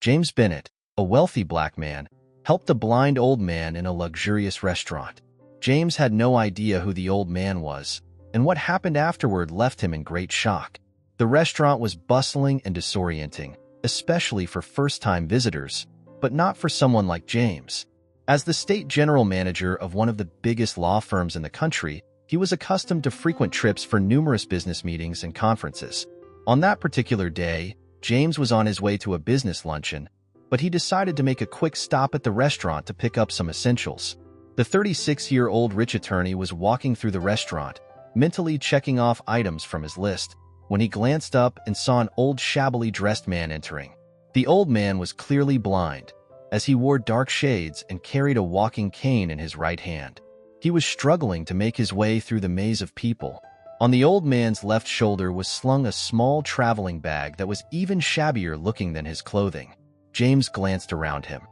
James Bennett, a wealthy black man, helped a blind old man in a luxurious restaurant. James had no idea who the old man was, and what happened afterward left him in great shock. The restaurant was bustling and disorienting, especially for first-time visitors, but not for someone like James. As the state general manager of one of the biggest law firms in the country, he was accustomed to frequent trips for numerous business meetings and conferences. On that particular day, James was on his way to a business luncheon, but he decided to make a quick stop at the restaurant to pick up some essentials. The 36-year-old rich attorney was walking through the restaurant, mentally checking off items from his list, when he glanced up and saw an old shabbily dressed man entering. The old man was clearly blind, as he wore dark shades and carried a walking cane in his right hand. He was struggling to make his way through the maze of people. On the old man's left shoulder was slung a small traveling bag that was even shabbier looking than his clothing. James glanced around him.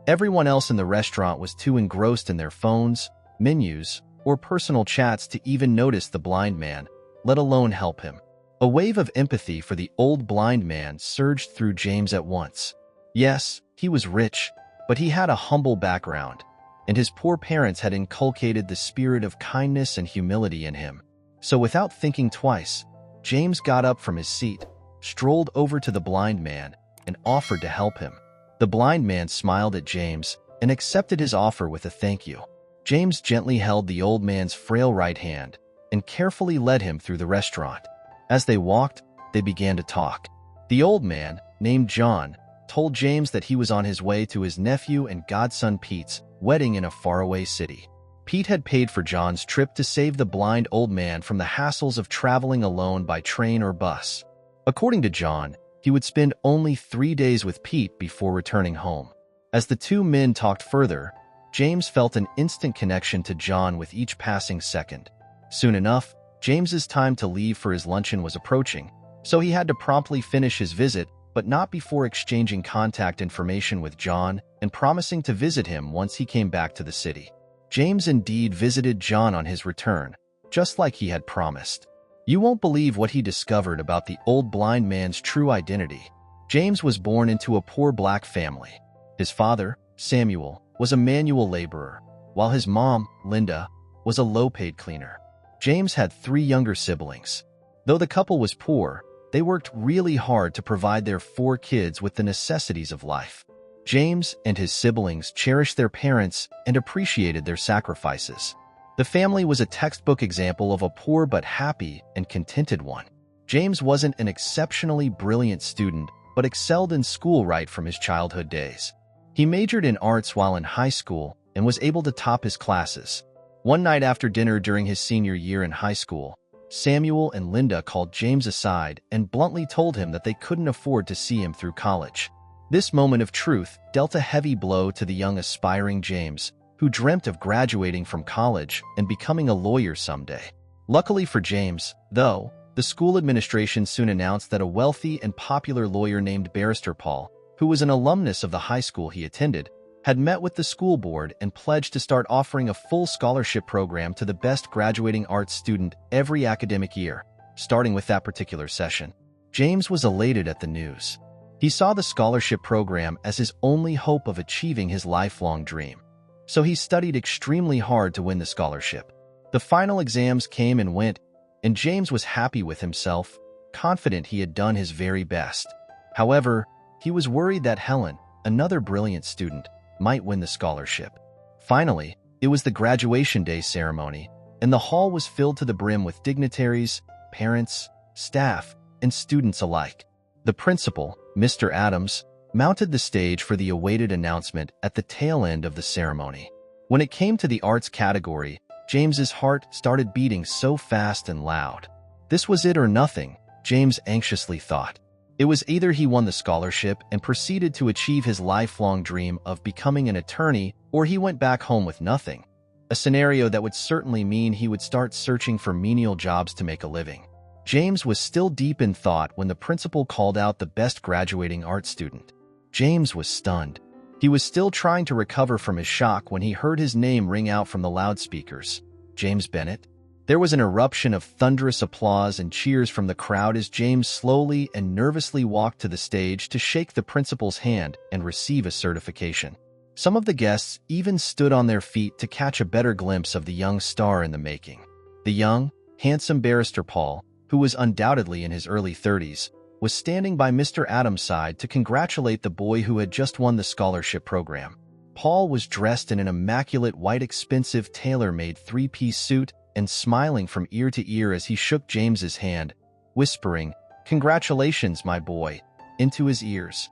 Everyone else in the restaurant was too engrossed in their phones, menus, or personal chats to even notice the blind man, let alone help him. A wave of empathy for the old blind man surged through James at once. Yes, he was rich, but he had a humble background, and his poor parents had inculcated the spirit of kindness and humility in him. So without thinking twice, James got up from his seat, strolled over to the blind man, and offered to help him. The blind man smiled at James and accepted his offer with a thank you. James gently held the old man's frail right hand and carefully led him through the restaurant. As they walked, they began to talk. The old man, named John, told James that he was on his way to his nephew and godson Pete's wedding in a faraway city. Pete had paid for John's trip to save the blind old man from the hassles of traveling alone by train or bus. According to John, he would spend only 3 days with Pete before returning home. As the two men talked further, James felt an instant connection to John with each passing second. Soon enough, James's time to leave for his luncheon was approaching, so he had to promptly finish his visit, but not before exchanging contact information with John and promising to visit him once he came back to the city. James indeed visited John on his return, just like he had promised. You won't believe what he discovered about the old blind man's true identity. James was born into a poor black family. His father, Samuel, was a manual laborer, while his mom, Linda, was a low-paid cleaner. James had 3 younger siblings. Though the couple was poor, they worked really hard to provide their 4 kids with the necessities of life. James and his siblings cherished their parents and appreciated their sacrifices. The family was a textbook example of a poor but happy and contented one. James wasn't an exceptionally brilliant student, but excelled in school right from his childhood days. He majored in arts while in high school and was able to top his classes. One night after dinner during his senior year in high school, Samuel and Linda called James aside and bluntly told him that they couldn't afford to see him through college. This moment of truth dealt a heavy blow to the young aspiring James, who dreamt of graduating from college and becoming a lawyer someday. Luckily for James, though, the school administration soon announced that a wealthy and popular lawyer named Barrister Paul, who was an alumnus of the high school he attended, had met with the school board and pledged to start offering a full scholarship program to the best graduating arts student every academic year, starting with that particular session. James was elated at the news. He saw the scholarship program as his only hope of achieving his lifelong dream. So he studied extremely hard to win the scholarship. The final exams came and went, and James was happy with himself, confident he had done his very best. However, he was worried that Helen, another brilliant student, might win the scholarship. Finally, it was the graduation day ceremony, and the hall was filled to the brim with dignitaries, parents, staff, and students alike. The principal, Mr. Adams, mounted the stage for the awaited announcement at the tail end of the ceremony. When it came to the arts category, James's heart started beating so fast and loud. This was it or nothing, James anxiously thought. It was either he won the scholarship and proceeded to achieve his lifelong dream of becoming an attorney, or he went back home with nothing. A scenario that would certainly mean he would start searching for menial jobs to make a living. James was still deep in thought when the principal called out the best graduating art student. James was stunned. He was still trying to recover from his shock when he heard his name ring out from the loudspeakers. James Bennett? There was an eruption of thunderous applause and cheers from the crowd as James slowly and nervously walked to the stage to shake the principal's hand and receive a certification. Some of the guests even stood on their feet to catch a better glimpse of the young star in the making. The young, handsome barrister Paul, who was undoubtedly in his early 30s, was standing by Mr. Adams' side to congratulate the boy who had just won the scholarship program. Paul was dressed in an immaculate white expensive tailor-made three-piece suit and smiling from ear to ear as he shook James's hand, whispering, "Congratulations, my boy," into his ears.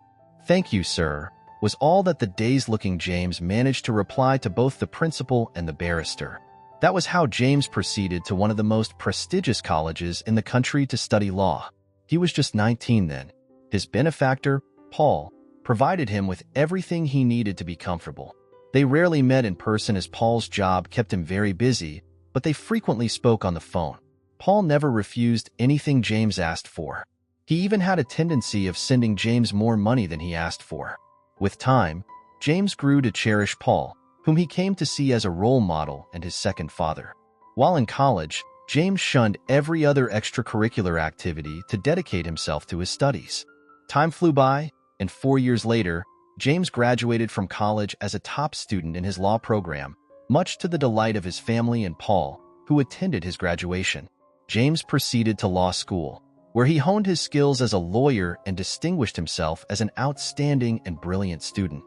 "Thank you, sir," was all that the dazed-looking James managed to reply to both the principal and the barrister. That was how James proceeded to one of the most prestigious colleges in the country to study law. He was just 19 then. His benefactor, Paul, provided him with everything he needed to be comfortable. They rarely met in person as Paul's job kept him very busy, but they frequently spoke on the phone. Paul never refused anything James asked for. He even had a tendency of sending James more money than he asked for. With time, James grew to cherish Paul, whom he came to see as a role model and his second father. While in college, James shunned every other extracurricular activity to dedicate himself to his studies. Time flew by, and 4 years later, James graduated from college as a top student in his law program, much to the delight of his family and Paul, who attended his graduation. James proceeded to law school, where he honed his skills as a lawyer and distinguished himself as an outstanding and brilliant student.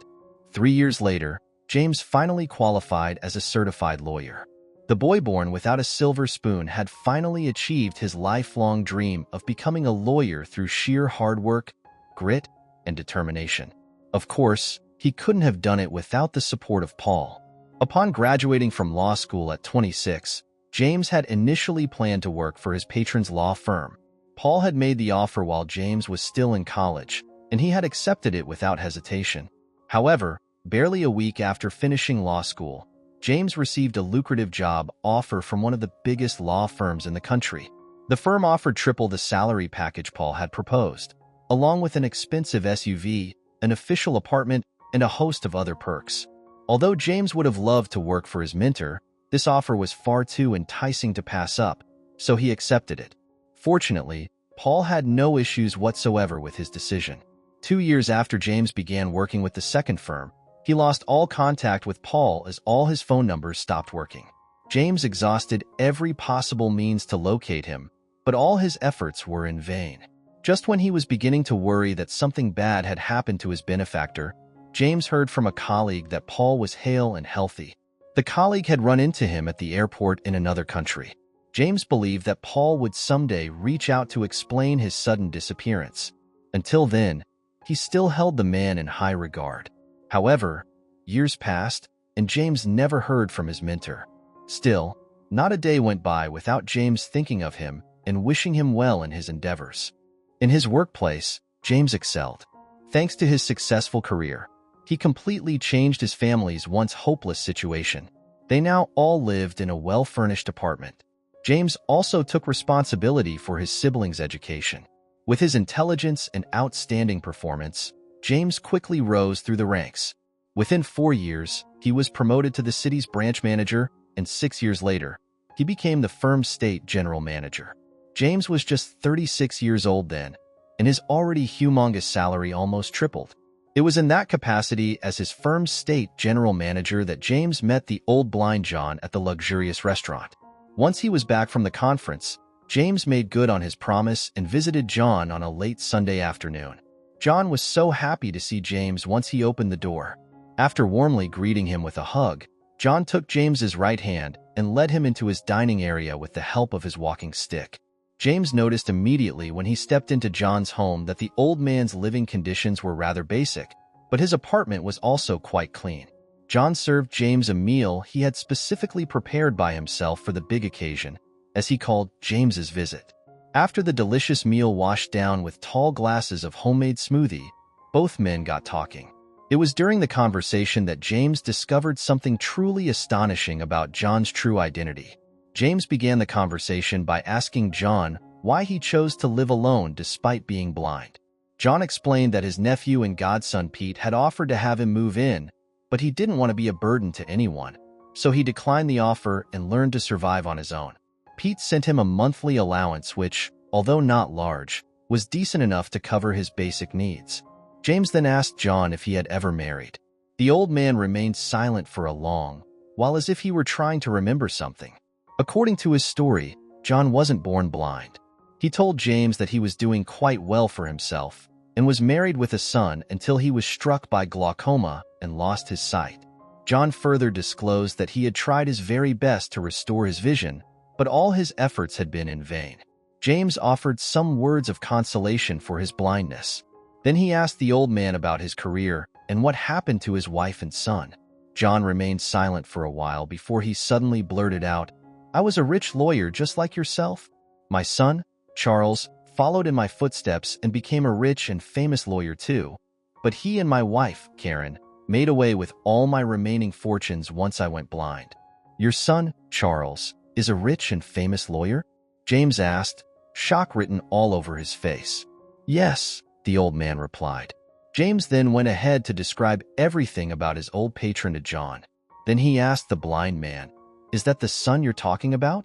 3 years later, James finally qualified as a certified lawyer. The boy born without a silver spoon had finally achieved his lifelong dream of becoming a lawyer through sheer hard work, grit, and determination. Of course, he couldn't have done it without the support of Paul. Upon graduating from law school at 26, James had initially planned to work for his patron's law firm. Paul had made the offer while James was still in college, and he had accepted it without hesitation. However, barely a week after finishing law school, James received a lucrative job offer from one of the biggest law firms in the country. The firm offered triple the salary package Paul had proposed, along with an expensive SUV, an official apartment, and a host of other perks. Although James would have loved to work for his mentor, this offer was far too enticing to pass up, so he accepted it. Fortunately, Paul had no issues whatsoever with his decision. 2 years after James began working with the second firm, he lost all contact with Paul as all his phone numbers stopped working. James exhausted every possible means to locate him, but all his efforts were in vain. Just when he was beginning to worry that something bad had happened to his benefactor, James heard from a colleague that Paul was hale and healthy. The colleague had run into him at the airport in another country. James believed that Paul would someday reach out to explain his sudden disappearance. Until then, he still held the man in high regard. However, years passed, and James never heard from his mentor. Still, not a day went by without James thinking of him and wishing him well in his endeavors. In his workplace, James excelled. Thanks to his successful career, he completely changed his family's once hopeless situation. They now all lived in a well-furnished apartment. James also took responsibility for his siblings' education. With his intelligence and outstanding performance, James quickly rose through the ranks. Within 4 years, he was promoted to the city's branch manager, and 6 years later, he became the firm's state general manager. James was just 36 years old then, and his already humongous salary almost tripled. It was in that capacity as his firm's state general manager that James met the old blind John at the luxurious restaurant. Once he was back from the conference, James made good on his promise and visited John on a late Sunday afternoon. John was so happy to see James once he opened the door. After warmly greeting him with a hug, John took James's right hand and led him into his dining area with the help of his walking stick. James noticed immediately when he stepped into John's home that the old man's living conditions were rather basic, but his apartment was also quite clean. John served James a meal he had specifically prepared by himself for the big occasion, as he called James's visit. After the delicious meal washed down with tall glasses of homemade smoothie, both men got talking. It was during the conversation that James discovered something truly astonishing about John's true identity. James began the conversation by asking John why he chose to live alone despite being blind. John explained that his nephew and godson Pete had offered to have him move in, but he didn't want to be a burden to anyone, so he declined the offer and learned to survive on his own. Pete sent him a monthly allowance which, although not large, was decent enough to cover his basic needs. James then asked John if he had ever married. The old man remained silent for a long while, as if he were trying to remember something. According to his story, John wasn't born blind. He told James that he was doing quite well for himself and was married with a son until he was struck by glaucoma and lost his sight. John further disclosed that he had tried his very best to restore his vision, but all his efforts had been in vain. James offered some words of consolation for his blindness. Then he asked the old man about his career and what happened to his wife and son. John remained silent for a while before he suddenly blurted out, "I was a rich lawyer just like yourself. My son, Charles, followed in my footsteps and became a rich and famous lawyer too. But he and my wife, Karen, made away with all my remaining fortunes once I went blind." "Your son, Charles, is a rich and famous lawyer?" James asked, shock written all over his face. "Yes," the old man replied. James then went ahead to describe everything about his old patron to John. Then he asked the blind man, "Is that the son you're talking about?"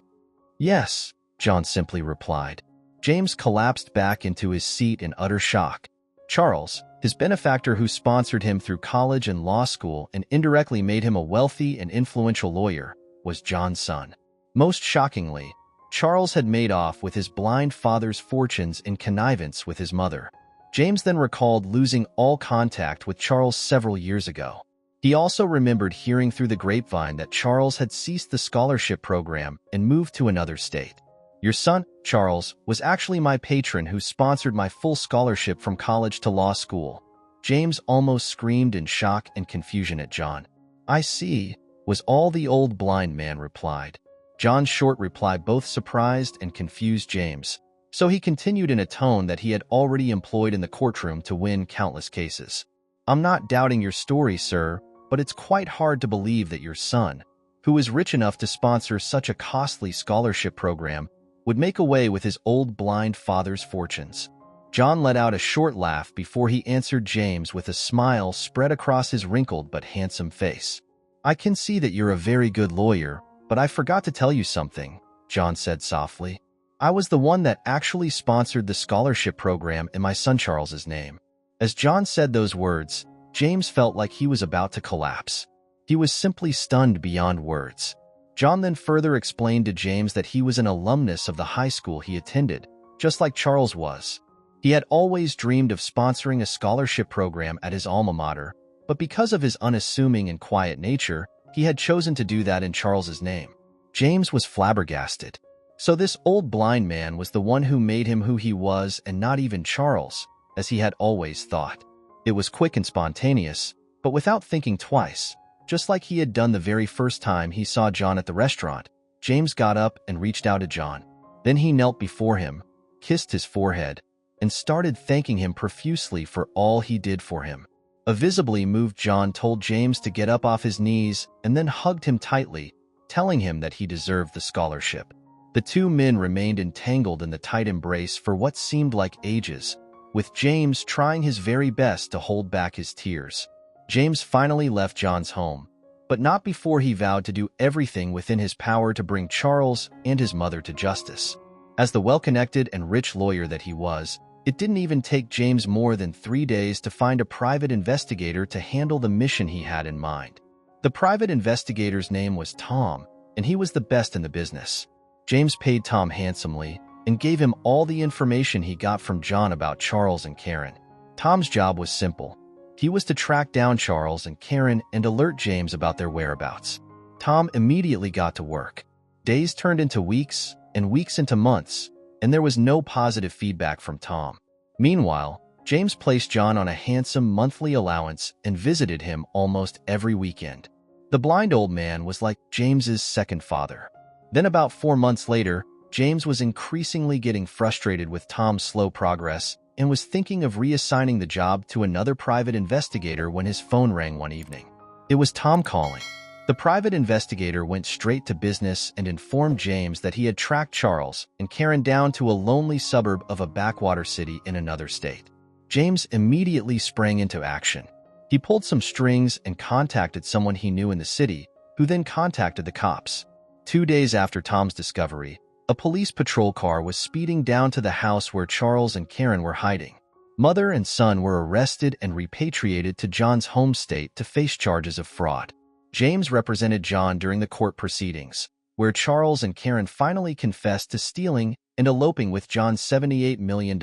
"Yes," John simply replied. James collapsed back into his seat in utter shock. Charles, his benefactor who sponsored him through college and law school and indirectly made him a wealthy and influential lawyer, was John's son. Most shockingly, Charles had made off with his blind father's fortunes in connivance with his mother. James then recalled losing all contact with Charles several years ago. He also remembered hearing through the grapevine that Charles had ceased the scholarship program and moved to another state. "Your son, Charles, was actually my patron who sponsored my full scholarship from college to law school." James almost screamed in shock and confusion at John. "I see," was all the old blind man replied. John's short reply both surprised and confused James, so he continued in a tone that he had already employed in the courtroom to win countless cases. "I'm not doubting your story, sir, but it's quite hard to believe that your son, who is rich enough to sponsor such a costly scholarship program, would make away with his old blind father's fortunes." John let out a short laugh before he answered James with a smile spread across his wrinkled but handsome face. "I can see that you're a very good lawyer, but I forgot to tell you something," John said softly. "I was the one that actually sponsored the scholarship program in my son Charles's name." As John said those words, James felt like he was about to collapse. He was simply stunned beyond words. John then further explained to James that he was an alumnus of the high school he attended, just like Charles was. He had always dreamed of sponsoring a scholarship program at his alma mater, but because of his unassuming and quiet nature, he had chosen to do that in Charles's name. James was flabbergasted. So this old blind man was the one who made him who he was and not even Charles, as he had always thought. It was quick and spontaneous, but without thinking twice. Just like he had done the very first time he saw John at the restaurant, James got up and reached out to John. Then he knelt before him, kissed his forehead, and started thanking him profusely for all he did for him. A visibly moved John told James to get up off his knees and then hugged him tightly, telling him that he deserved the scholarship. The two men remained entangled in the tight embrace for what seemed like ages, with James trying his very best to hold back his tears. James finally left John's home, but not before he vowed to do everything within his power to bring Charles and his mother to justice. As the well-connected and rich lawyer that he was, it didn't even take James more than 3 days to find a private investigator to handle the mission he had in mind. The private investigator's name was Tom, and he was the best in the business. James paid Tom handsomely and gave him all the information he got from John about Charles and Karen. Tom's job was simple. He was to track down Charles and Karen and alert James about their whereabouts. Tom immediately got to work. Days turned into weeks and weeks into months, and there was no positive feedback from Tom. Meanwhile, James placed John on a handsome monthly allowance and visited him almost every weekend. The blind old man was like James's second father. Then about 4 months later, James was increasingly getting frustrated with Tom's slow progress and was thinking of reassigning the job to another private investigator when his phone rang one evening. It was Tom calling. The private investigator went straight to business and informed James that he had tracked Charles and Karen down to a lonely suburb of a backwater city in another state. James immediately sprang into action. He pulled some strings and contacted someone he knew in the city, who then contacted the cops. 2 days after Tom's discovery, A police patrol car was speeding down to the house where Charles and Karen were hiding. Mother and son were arrested and repatriated to John's home state to face charges of fraud. James represented John during the court proceedings, where Charles and Karen finally confessed to stealing and eloping with John's $78 million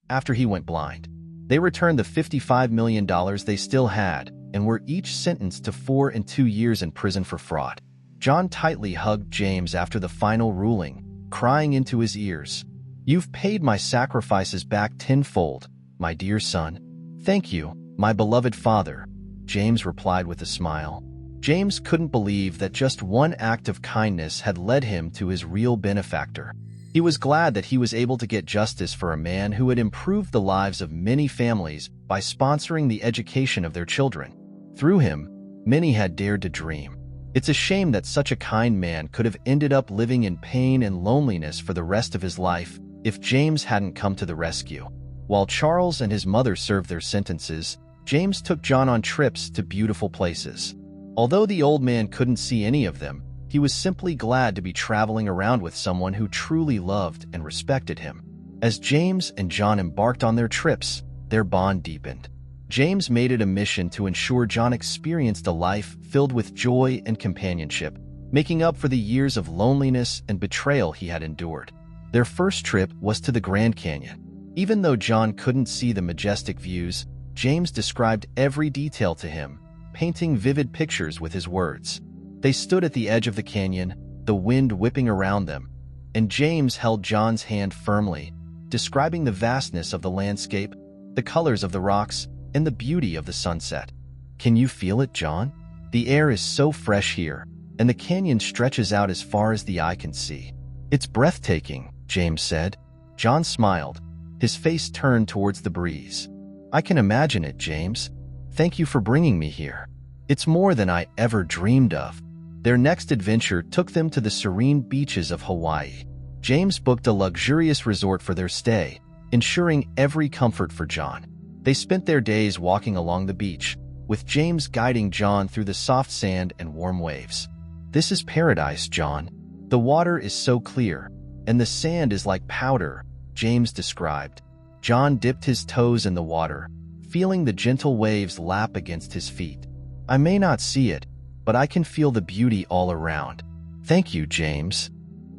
after he went blind. They returned the $55 million they still had and were each sentenced to 4 and 2 years in prison for fraud. John tightly hugged James after the final ruling, crying into his ears, "You've paid my sacrifices back tenfold, my dear son." "Thank you, my beloved father," James replied with a smile. James couldn't believe that just one act of kindness had led him to his real benefactor. He was glad that he was able to get justice for a man who had improved the lives of many families by sponsoring the education of their children. Through him, many had dared to dream. It's a shame that such a kind man could have ended up living in pain and loneliness for the rest of his life if James hadn't come to the rescue. While Charles and his mother served their sentences, James took John on trips to beautiful places. Although the old man couldn't see any of them, he was simply glad to be traveling around with someone who truly loved and respected him. As James and John embarked on their trips, their bond deepened. James made it a mission to ensure John experienced a life filled with joy and companionship, making up for the years of loneliness and betrayal he had endured. Their first trip was to the Grand Canyon. Even though John couldn't see the majestic views, James described every detail to him, painting vivid pictures with his words. They stood at the edge of the canyon, the wind whipping around them, and James held John's hand firmly, describing the vastness of the landscape, the colors of the rocks, and the beauty of the sunset. "Can you feel it, John? The air is so fresh here, and the canyon stretches out as far as the eye can see." "It's breathtaking," James said. John smiled, his face turned towards the breeze. "I can imagine it, James. Thank you for bringing me here. It's more than I ever dreamed of." Their next adventure took them to the serene beaches of Hawaii. James booked a luxurious resort for their stay, ensuring every comfort for John. They spent their days walking along the beach, with James guiding John through the soft sand and warm waves. "This is paradise, John. The water is so clear, and the sand is like powder," James described. John dipped his toes in the water, feeling the gentle waves lap against his feet. "I may not see it, but I can feel the beauty all around." "Thank you, James."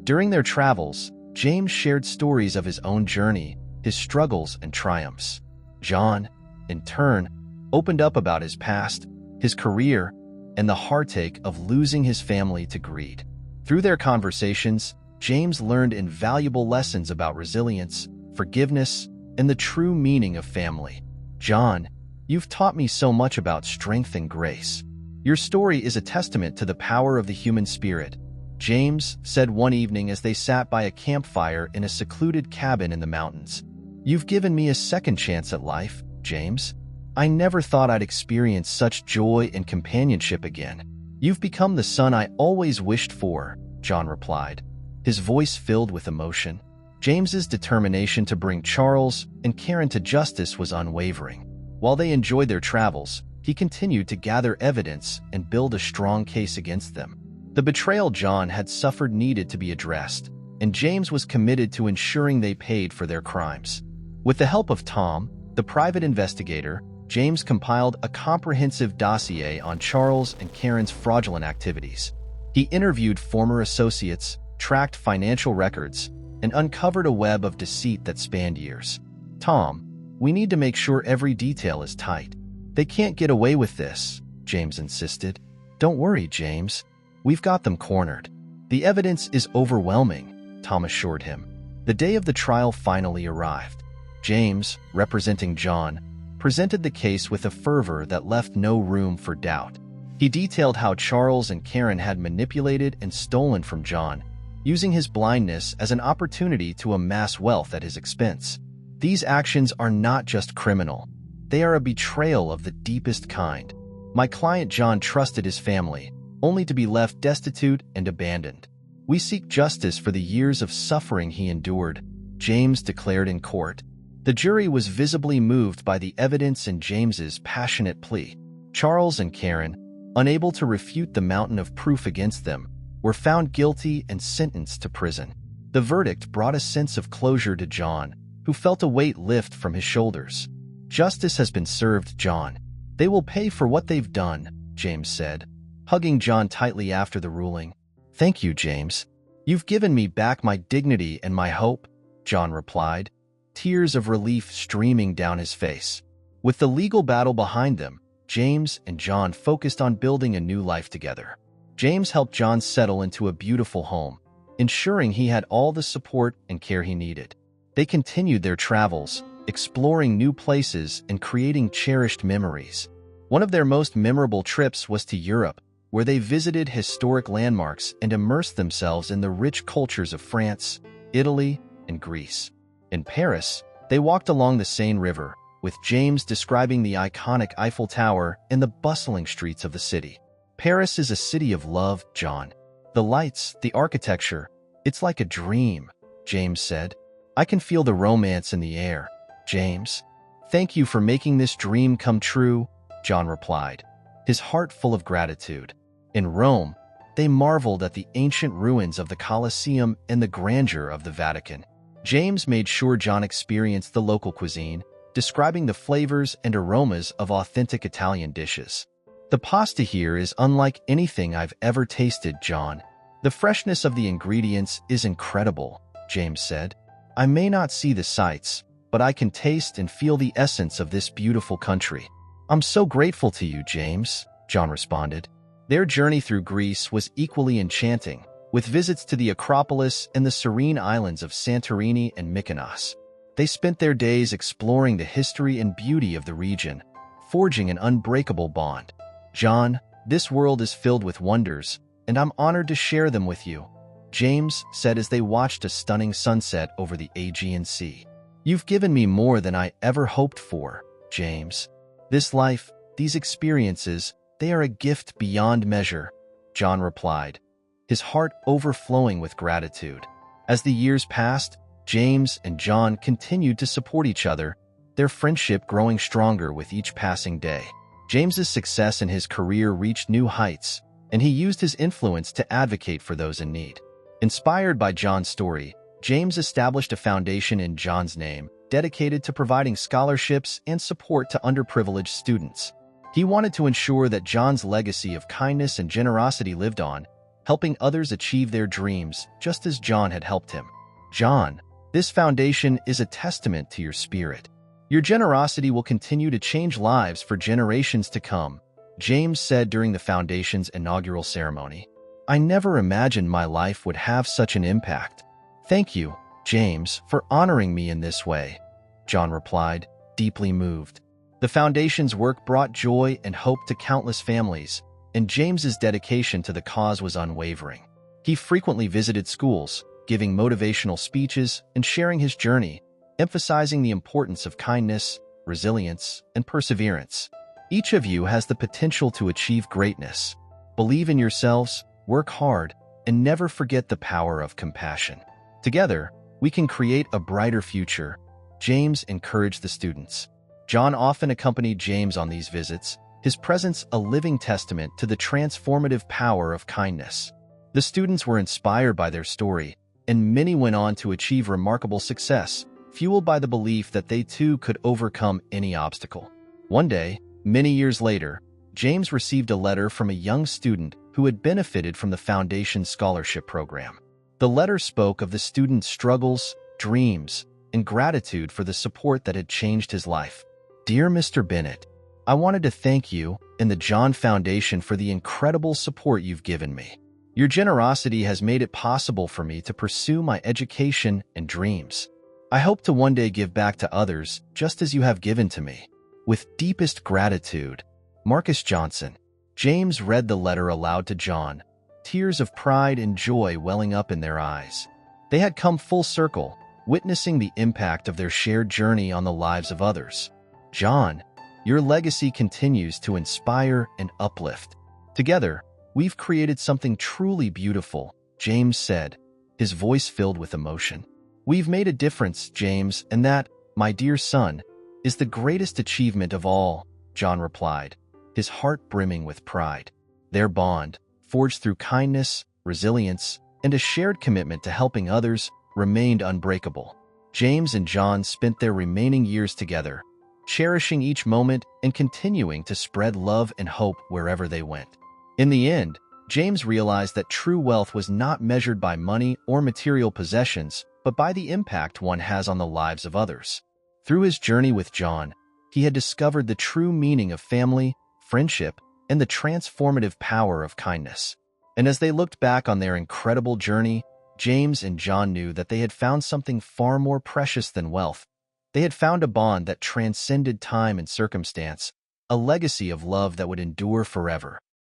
During their travels, James shared stories of his own journey, his struggles and triumphs. John, in turn, opened up about his past, his career, and the heartache of losing his family to greed. Through their conversations, James learned invaluable lessons about resilience, forgiveness, and the true meaning of family. "John, you've taught me so much about strength and grace. Your story is a testament to the power of the human spirit," James said one evening as they sat by a campfire in a secluded cabin in the mountains. "You've given me a second chance at life, James. I never thought I'd experience such joy and companionship again." "You've become the son I always wished for," John replied, his voice filled with emotion. James's determination to bring Charles and Karen to justice was unwavering. While they enjoyed their travels, he continued to gather evidence and build a strong case against them. The betrayal John had suffered needed to be addressed, and James was committed to ensuring they paid for their crimes. With the help of Tom, the private investigator, James compiled a comprehensive dossier on Charles and Karen's fraudulent activities. He interviewed former associates, tracked financial records, and uncovered a web of deceit that spanned years. "Tom, we need to make sure every detail is tight. They can't get away with this," James insisted. "Don't worry, James. We've got them cornered." "The evidence is overwhelming," Tom assured him. The day of the trial finally arrived. James, representing John, presented the case with a fervor that left no room for doubt. He detailed how Charles and Karen had manipulated and stolen from John, using his blindness as an opportunity to amass wealth at his expense. "These actions are not just criminal. They are a betrayal of the deepest kind. My client John trusted his family, only to be left destitute and abandoned. We seek justice for the years of suffering he endured," James declared in court. The jury was visibly moved by the evidence in James's passionate plea. Charles and Karen, unable to refute the mountain of proof against them, were found guilty and sentenced to prison. The verdict brought a sense of closure to John, who felt a weight lift from his shoulders. "Justice has been served, John. They will pay for what they've done," James said, hugging John tightly after the ruling. "Thank you, James. You've given me back my dignity and my hope," John replied, tears of relief streaming down his face. With the legal battle behind them, James and John focused on building a new life together. James helped John settle into a beautiful home, ensuring he had all the support and care he needed. They continued their travels, exploring new places and creating cherished memories. One of their most memorable trips was to Europe, where they visited historic landmarks and immersed themselves in the rich cultures of France, Italy, and Greece. In Paris, they walked along the Seine River, with James describing the iconic Eiffel Tower and the bustling streets of the city. "Paris is a city of love, John. The lights, the architecture, it's like a dream," James said. "I can feel the romance in the air, James." "Thank you for making this dream come true," John replied, his heart full of gratitude. In Rome, they marveled at the ancient ruins of the Colosseum and the grandeur of the Vatican. James made sure John experienced the local cuisine, describing the flavors and aromas of authentic Italian dishes. "The pasta here is unlike anything I've ever tasted, John. The freshness of the ingredients is incredible," James said. "I may not see the sights, but I can taste and feel the essence of this beautiful country." "I'm so grateful to you, James," John responded. Their journey through Greece was equally enchanting, with visits to the Acropolis and the serene islands of Santorini and Mykonos. They spent their days exploring the history and beauty of the region, forging an unbreakable bond. "John, this world is filled with wonders, and I'm honored to share them with you," James said as they watched a stunning sunset over the Aegean Sea. "You've given me more than I ever hoped for, James. This life, these experiences, they are a gift beyond measure," John replied, his heart overflowing with gratitude. As the years passed, James and John continued to support each other, their friendship growing stronger with each passing day. James's success in his career reached new heights, and he used his influence to advocate for those in need. Inspired by John's story, James established a foundation in John's name, dedicated to providing scholarships and support to underprivileged students. He wanted to ensure that John's legacy of kindness and generosity lived on, helping others achieve their dreams just as John had helped him. "John, this foundation is a testament to your spirit. Your generosity will continue to change lives for generations to come," James said during the foundation's inaugural ceremony. "I never imagined my life would have such an impact." "Thank you, James, for honoring me in this way," John replied, deeply moved. The foundation's work brought joy and hope to countless families, and James's dedication to the cause was unwavering. He frequently visited schools, giving motivational speeches and sharing his journey, emphasizing the importance of kindness, resilience, and perseverance. "Each of you has the potential to achieve greatness. Believe in yourselves, work hard, and never forget the power of compassion. Together, we can create a brighter future," James encouraged the students. John often accompanied James on these visits, his presence a living testament to the transformative power of kindness. The students were inspired by their story, and many went on to achieve remarkable success, fueled by the belief that they too could overcome any obstacle. One day, many years later, James received a letter from a young student who had benefited from the Foundation's scholarship program. The letter spoke of the student's struggles, dreams, and gratitude for the support that had changed his life. "Dear Mr. Bennett, I wanted to thank you and the John Foundation for the incredible support you've given me. Your generosity has made it possible for me to pursue my education and dreams. I hope to one day give back to others just as you have given to me. With deepest gratitude, Marcus Johnson." James read the letter aloud to John, tears of pride and joy welling up in their eyes. They had come full circle, witnessing the impact of their shared journey on the lives of others. "John, your legacy continues to inspire and uplift. Together, we've created something truly beautiful," James said, his voice filled with emotion. "We've made a difference, James, and that, my dear son, is the greatest achievement of all," John replied, his heart brimming with pride. Their bond, forged through kindness, resilience, and a shared commitment to helping others, remained unbreakable. James and John spent their remaining years together, cherishing each moment and continuing to spread love and hope wherever they went. In the end, James realized that true wealth was not measured by money or material possessions, but by the impact one has on the lives of others. Through his journey with John, he had discovered the true meaning of family, friendship, and the transformative power of kindness. And as they looked back on their incredible journey, James and John knew that they had found something far more precious than wealth. They had found a bond that transcended time and circumstance, a legacy of love that would endure forever.